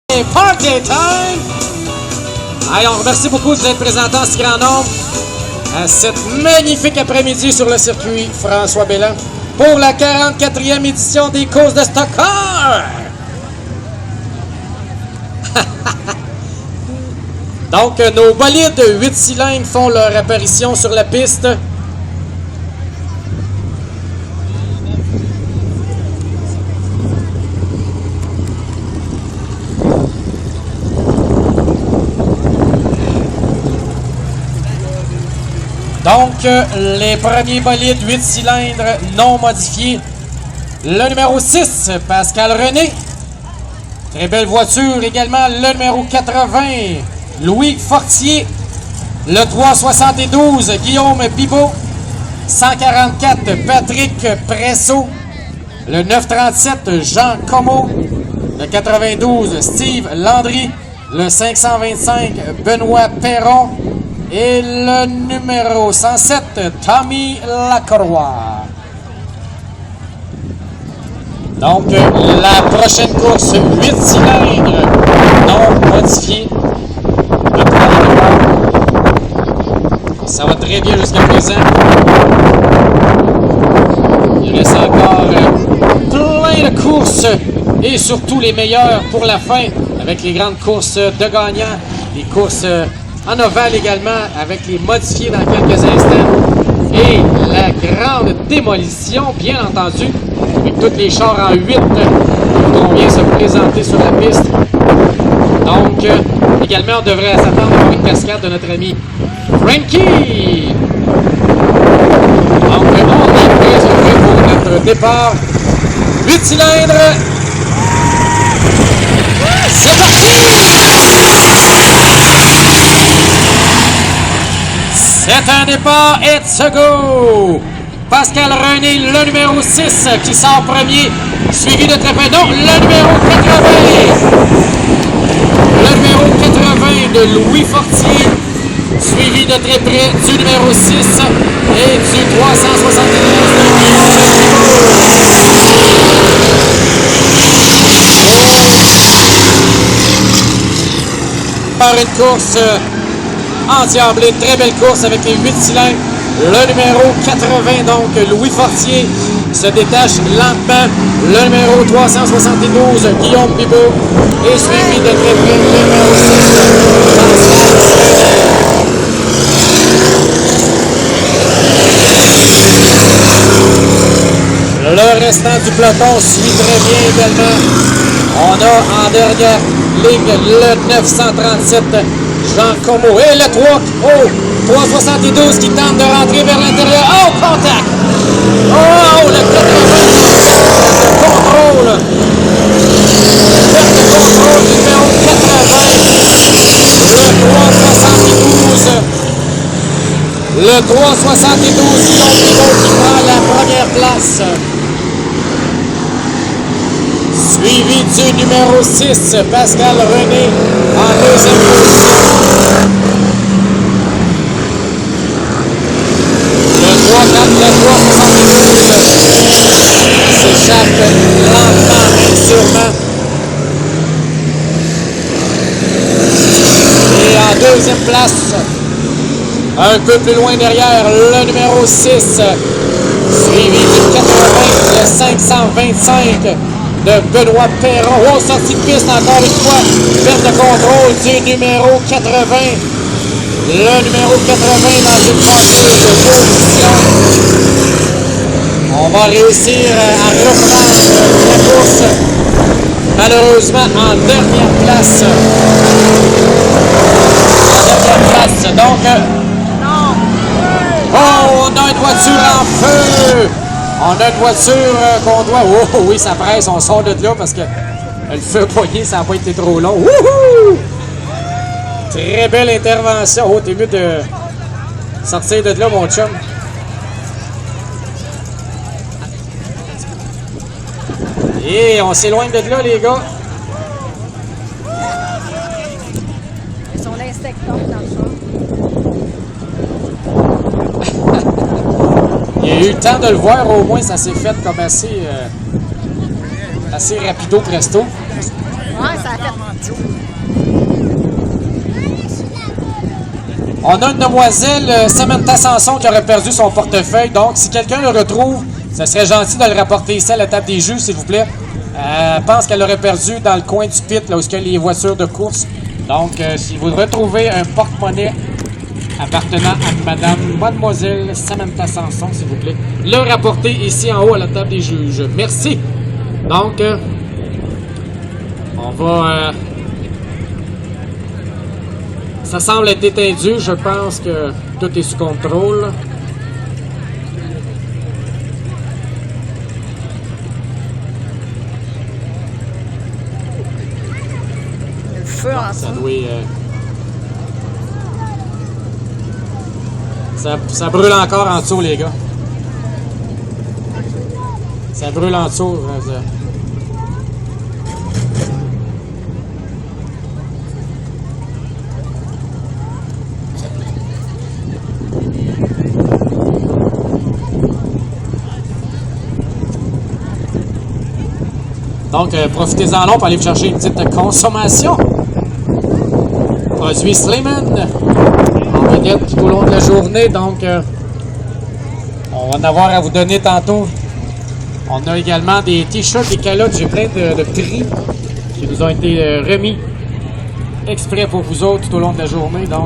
Party time! Alors, merci beaucoup de vous être présenté en si grand nombre à cette magnifique après-midi sur le circuit François Belland pour la 44e édition des courses de Stock Car. Donc, nos bolides 8 cylindres font leur apparition sur la piste. Donc, les premiers bolides 8 cylindres non modifiés. Le numéro 6, Pascal René. Très belle voiture également. Le numéro 80, Louis Fortier. Le 372, Guillaume Bibeau. 144, Patrick Presso. Le 937, Jean Comeau. Le 92, Steve Landry. Le 525, Benoît Perron. Et le numéro 107, Tommy Lacroix. Donc, la prochaine course, 8 cylindres non modifiés. Ça va très bien jusqu'à présent. Il reste encore plein de courses et surtout les meilleures pour la fin avec les grandes courses de gagnants, les courses en ovale également, avec les modifiés dans quelques instants. Et la grande démolition, bien entendu, avec tous les chars en 8 qu'on vient se présenter sur la piste. Donc, également, on devrait s'attendre à une cascade de notre ami Frankie. Donc, on est prêt pour notre départ. 8 cylindres. C'est parti! C'est un départ, it's a go! Pascal René, le numéro 6 qui sort premier, suivi de très près. Donc, le numéro 80. Le numéro 80 de Louis Fortier, suivi de très près du numéro 6 et du 372 de par une course endiablée, très belle course avec les 8 cylindres. Le numéro 80, donc Louis Fortier, se détache lentement. Le numéro 372, Guillaume Bibeau, est suivi de très près le numéro 6. Le restant du peloton suit très bien également. On a en dernière ligne le 937, Jean Comeau. Et le 372 qui tente de rentrer vers l'intérieur. Oh, contact! Oh, le 80, de contrôle. Perte de contrôle du numéro 80. Le 372, Guillaume Bibeau qui prend la première place. Suivi du numéro 6, Pascal René, en deuxième position. Le 372 s'échappe lentement mais sûrement. Et en deuxième place, un peu plus loin derrière, le numéro 6, suivi du 80, le 525. De Benoît Perron. Oh, sortie de piste encore une fois. Perte de contrôle du numéro 80. Le numéro 80 dans une voiture de position. On va réussir à reprendre la course. Malheureusement, en dernière place. Donc, oh, on a une voiture en feu. On a une voiture qu'on doit... Oh oui, ça presse, on sort de là parce que le feu poigné, ça n'a pas été trop long. Wouhou! Très belle intervention. Oh, t'es mieux de sortir de là, mon chum. Et on s'éloigne de là, les gars. Ils sont l'inspecteur dans le champ. Il y a eu le temps de le voir, au moins ça s'est fait comme assez rapido presto. Ouais, ça a fait On a une demoiselle, Samantha Sanson, qui aurait perdu son portefeuille. Donc, si quelqu'un le retrouve, ce serait gentil de le rapporter ici à la table des juges, s'il vous plaît. Je pense qu'elle l'aurait perdu dans le coin du pit, là où il y a les voitures de course. Donc, si vous retrouvez un porte-monnaie appartenant à mademoiselle Samantha Sanson, s'il vous plaît, le rapporter ici en haut à la table des juges. Merci. Donc, on va... ça semble être étendu. Je pense que tout est sous contrôle. Le feu en Ça dessous. doit... ça brûle encore en dessous, les gars. Ça brûle en dessous. Donc, profitez-en long pour aller vous chercher une petite consommation. Produit Slayman en vedette tout au long de la journée. Donc, on va en avoir à vous donner tantôt. On a également des t-shirts, des calottes. J'ai plein de prix qui nous ont été remis exprès pour vous autres tout au long de la journée. Donc,